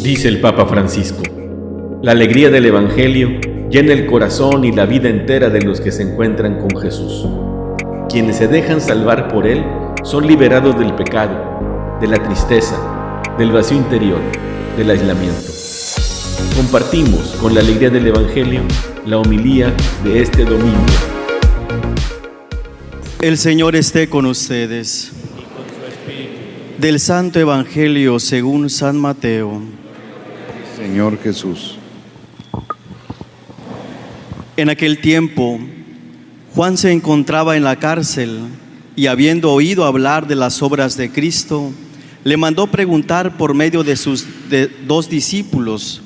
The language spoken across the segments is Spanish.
Dice el Papa Francisco: la alegría del Evangelio llena el corazón y la vida entera de los que se encuentran con Jesús. Quienes se dejan salvar por Él son liberados del pecado, de la tristeza, del vacío interior, del aislamiento. Compartimos con la alegría del Evangelio la homilía de este domingo. El Señor esté con ustedes. Del Santo Evangelio según San Mateo. Señor Jesús. En aquel tiempo, Juan se encontraba en la cárcel y, habiendo oído hablar de las obras de Cristo, le mandó preguntar por medio de sus dos discípulos: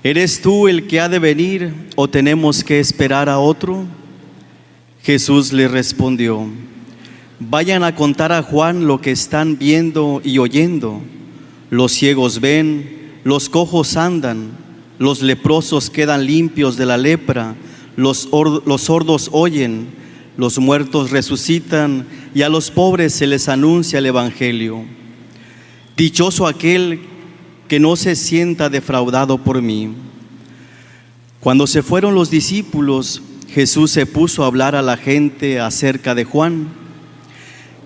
¿eres tú el que ha de venir o tenemos que esperar a otro? Jesús le respondió: vayan a contar a Juan lo que están viendo y oyendo. Los ciegos ven, los cojos andan, los leprosos quedan limpios de la lepra, los sordos oyen, los muertos resucitan y a los pobres se les anuncia el Evangelio. Dichoso aquel que no se sienta defraudado por mí. Cuando se fueron los discípulos, Jesús se puso a hablar a la gente acerca de Juan.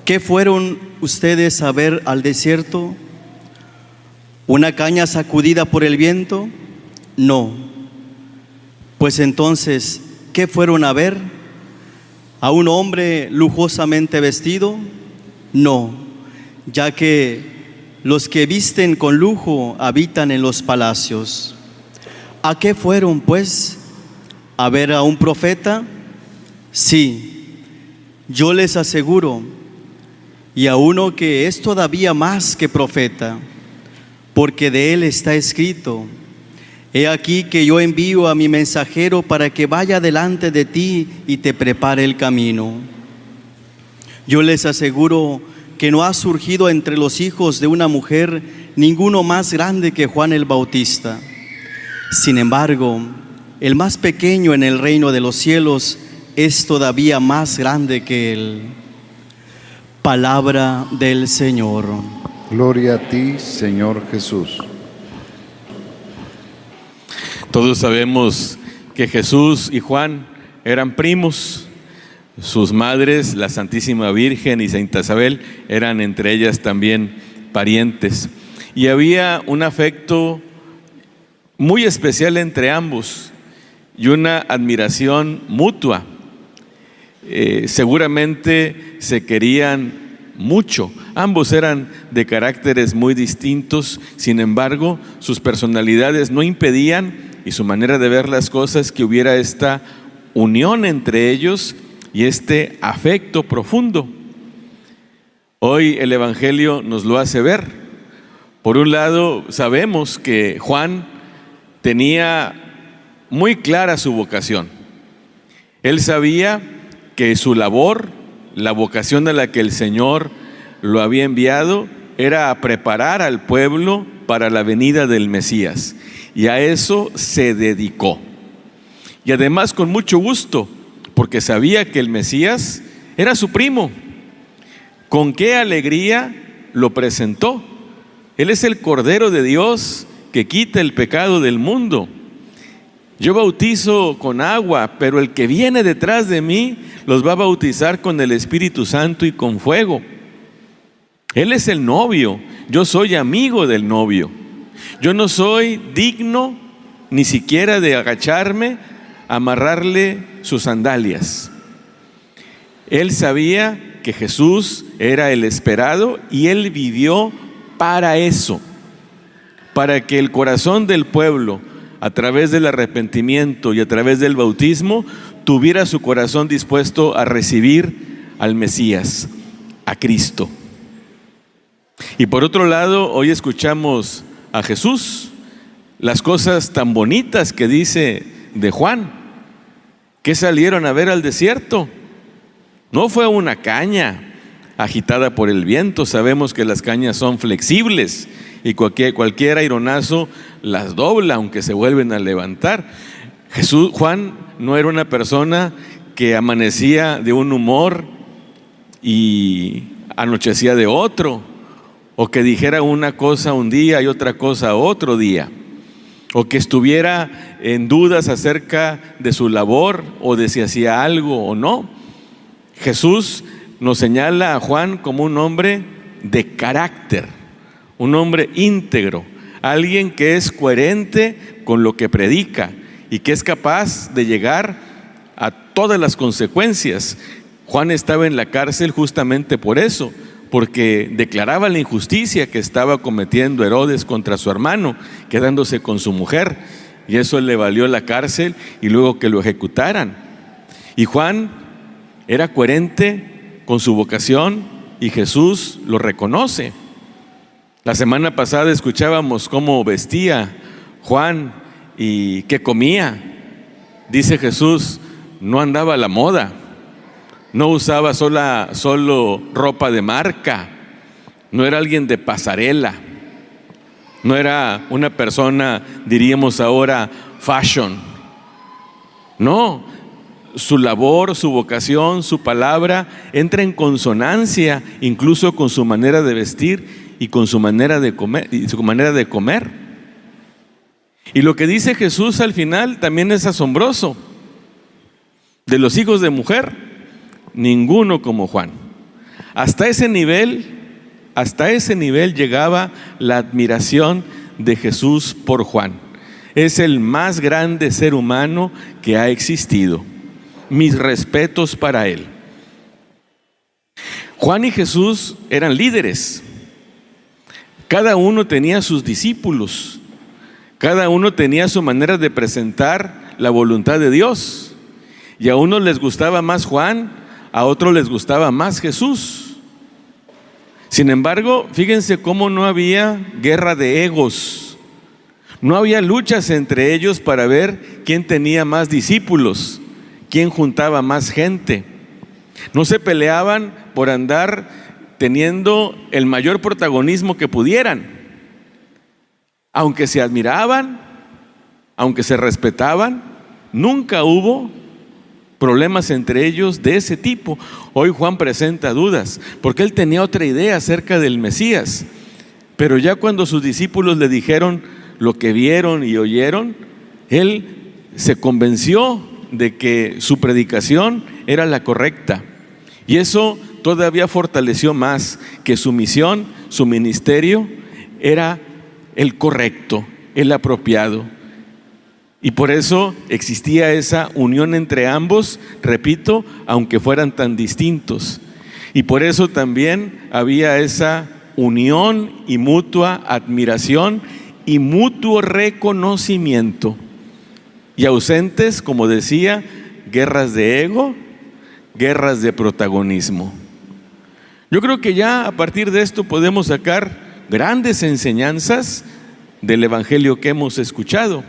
¿Qué fueron ustedes a ver al desierto? ¿Una caña sacudida por el viento? No. Pues entonces, ¿qué fueron a ver? ¿A un hombre lujosamente vestido? No, ya que los que visten con lujo habitan en los palacios. ¿A qué fueron, pues? ¿A ver a un profeta? Sí, yo les aseguro, y a uno que es todavía más que profeta, porque de él está escrito: he aquí que yo envío a mi mensajero para que vaya delante de ti y te prepare el camino. Yo les aseguro que no ha surgido entre los hijos de una mujer ninguno más grande que Juan el Bautista. Sin embargo, el más pequeño en el reino de los cielos es todavía más grande que él. Palabra del Señor. Gloria a ti, Señor Jesús. Todos sabemos que Jesús y Juan eran primos. Sus madres, la Santísima Virgen y Santa Isabel, eran entre ellas también parientes. Y había un afecto muy especial entre ambos y una admiración mutua. Seguramente se querían mucho. Ambos eran de caracteres muy distintos, sin embargo, sus personalidades no impedían, y su manera de ver las cosas, que hubiera esta unión entre ellos y este afecto profundo. Hoy el Evangelio nos lo hace ver. Por un lado, sabemos que Juan tenía muy clara su vocación. Él sabía que su labor, la vocación a la que el Señor lo había enviado, era a preparar al pueblo para la venida del Mesías. Y a eso se dedicó. Y además con mucho gusto, porque sabía que el Mesías era su primo. Con qué alegría lo presentó. Él es el Cordero de Dios que quita el pecado del mundo. Yo bautizo con agua, pero el que viene detrás de mí los va a bautizar con el Espíritu Santo y con fuego. Él es el novio, yo soy amigo del novio. Yo no soy digno ni siquiera de agacharme a amarrarle sus sandalias. Él sabía que Jesús era el esperado y él vivió para eso, para que el corazón del pueblo, a través del arrepentimiento y a través del bautismo, tuviera su corazón dispuesto a recibir al Mesías, a Cristo. Y por otro lado, hoy escuchamos a Jesús, las cosas tan bonitas que dice de Juan, que salieron a ver al desierto. No fue una caña agitada por el viento. Sabemos que las cañas son flexibles y cualquier aironazo las dobla, aunque se vuelven a levantar. Juan no era una persona que amanecía de un humor y anochecía de otro, o que dijera una cosa un día y otra cosa otro día, o que estuviera en dudas acerca de su labor o de si hacía algo o no. Jesús nos señala a Juan como un hombre de carácter, un hombre íntegro, alguien que es coherente con lo que predica y que es capaz de llegar a todas las consecuencias. Juan estaba en la cárcel justamente por eso, porque declaraba la injusticia que estaba cometiendo Herodes contra su hermano, quedándose con su mujer, y eso le valió la cárcel y luego que lo ejecutaran. Y Juan era coherente con su vocación y Jesús lo reconoce. La semana pasada escuchábamos cómo vestía Juan y qué comía. Dice Jesús, no andaba a la moda, no usaba solo ropa de marca, no era alguien de pasarela, no era una persona, diríamos ahora, fashion. No, su labor, su vocación, su palabra entra en consonancia incluso con su manera de vestir y con su manera de comer. Y lo que dice Jesús al final también es asombroso. De los hijos de mujer, ninguno como Juan. Hasta ese nivel llegaba la admiración de Jesús por Juan. Es el más grande ser humano que ha existido. Mis respetos para él. Juan y Jesús eran líderes. Cada uno tenía sus discípulos. Cada uno tenía su manera de presentar la voluntad de Dios. Y a unos les gustaba más Juan, a otros les gustaba más Jesús. Sin embargo, fíjense cómo no había guerra de egos. No había luchas entre ellos para ver quién tenía más discípulos, quién juntaba más gente. No se peleaban por andar teniendo el mayor protagonismo que pudieran. Aunque se admiraban, aunque se respetaban, nunca hubo problemas entre ellos de ese tipo. Hoy Juan presenta dudas, porque él tenía otra idea acerca del Mesías. Pero ya cuando sus discípulos le dijeron lo que vieron y oyeron, él se convenció de que su predicación era la correcta. Y eso todavía fortaleció más que su misión, su ministerio, era el correcto, el apropiado. Y por eso existía esa unión entre ambos, repito, aunque fueran tan distintos. Y por eso también había esa unión y mutua admiración y mutuo reconocimiento. Y ausentes, como decía, guerras de ego, guerras de protagonismo. Yo creo que ya a partir de esto podemos sacar grandes enseñanzas del evangelio que hemos escuchado.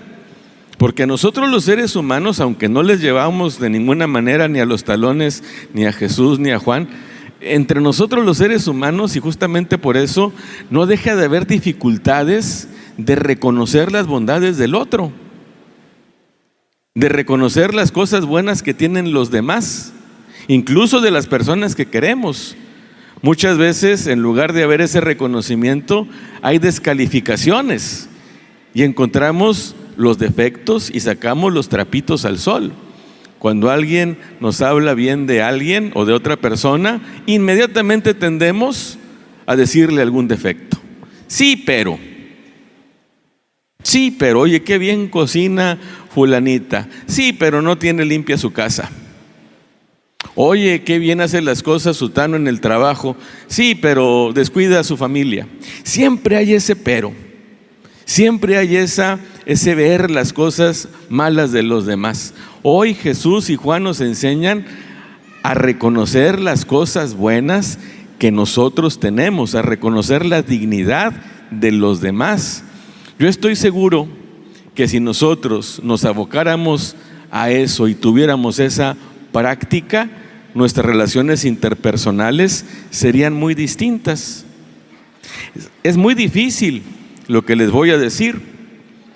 Porque nosotros los seres humanos, aunque no les llevamos de ninguna manera ni a los talones, ni a Jesús, ni a Juan, entre nosotros los seres humanos, y justamente por eso, no deja de haber dificultades de reconocer las bondades del otro, de reconocer las cosas buenas que tienen los demás, incluso de las personas que queremos. Muchas veces, en lugar de haber ese reconocimiento, hay descalificaciones y encontramos los defectos y sacamos los trapitos al sol. Cuando alguien nos habla bien de alguien o de otra persona, inmediatamente tendemos a decirle algún defecto. Sí, pero, oye, qué bien cocina fulanita. Sí, pero no tiene limpia su casa. Oye, qué bien hace las cosas sutano en el trabajo. Sí, pero descuida a su familia. Siempre hay ese pero. Siempre hay ese ver las cosas malas de los demás. Hoy Jesús y Juan nos enseñan a reconocer las cosas buenas que nosotros tenemos, a reconocer la dignidad de los demás. Yo estoy seguro que si nosotros nos abocáramos a eso y tuviéramos esa práctica, nuestras relaciones interpersonales serían muy distintas. Es muy difícil lo que les voy a decir,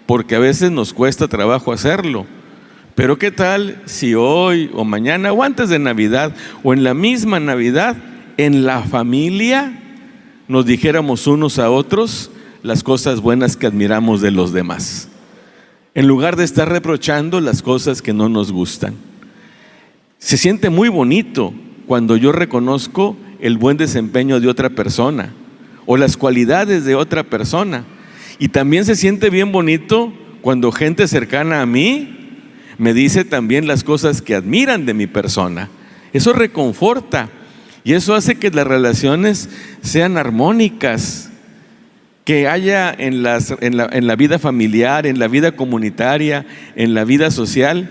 porque a veces nos cuesta trabajo hacerlo. Pero ¿qué tal si hoy o mañana o antes de Navidad o en la misma Navidad, en la familia, nos dijéramos unos a otros las cosas buenas que admiramos de los demás, en lugar de estar reprochando las cosas que no nos gustan. Se siente muy bonito cuando yo reconozco el buen desempeño de otra persona o las cualidades de otra persona. Y también se siente bien bonito cuando gente cercana a mí me dice también las cosas que admiran de mi persona. Eso reconforta y eso hace que las relaciones sean armónicas, que haya en la vida familiar, en la vida comunitaria, en la vida social,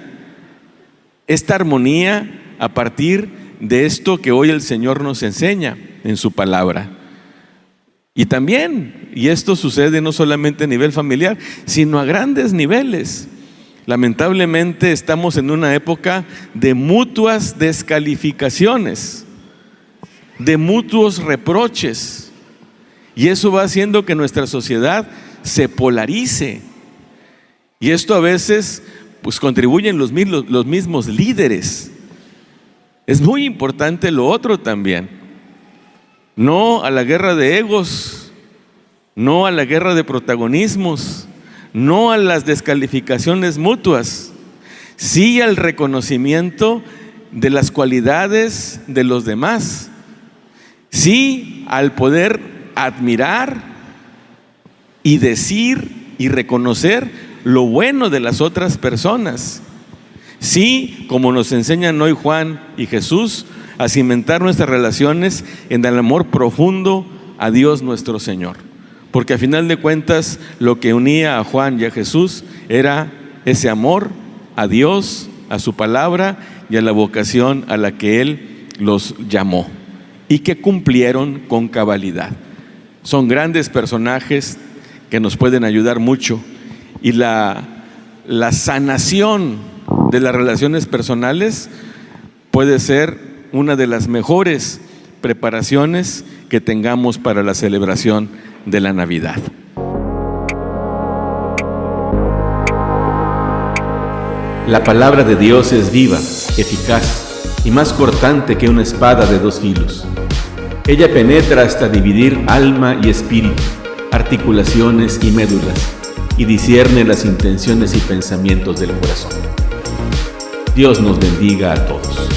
esta armonía a partir de esto que hoy el Señor nos enseña en su palabra. Y también, y esto sucede no solamente a nivel familiar, sino a grandes niveles. Lamentablemente estamos en una época de mutuas descalificaciones, de mutuos reproches, y eso va haciendo que nuestra sociedad se polarice. Y esto a veces pues contribuyen los mismos líderes. Es muy importante lo otro también. No a la guerra de egos, no a la guerra de protagonismos, no a las descalificaciones mutuas, sí al reconocimiento de las cualidades de los demás, sí al poder admirar y decir y reconocer lo bueno de las otras personas. Sí, como nos enseñan hoy Juan y Jesús, a cimentar nuestras relaciones en el amor profundo a Dios nuestro Señor. Porque a final de cuentas lo que unía a Juan y a Jesús era ese amor a Dios, a su palabra y a la vocación a la que Él los llamó y que cumplieron con cabalidad. Son grandes personajes que nos pueden ayudar mucho, y la sanación de las relaciones personales puede ser una de las mejores preparaciones que tengamos para la celebración de la Navidad. La palabra de Dios es viva, eficaz y más cortante que una espada de dos filos. Ella penetra hasta dividir alma y espíritu, articulaciones y médulas, y discierne las intenciones y pensamientos del corazón. Dios nos bendiga a todos.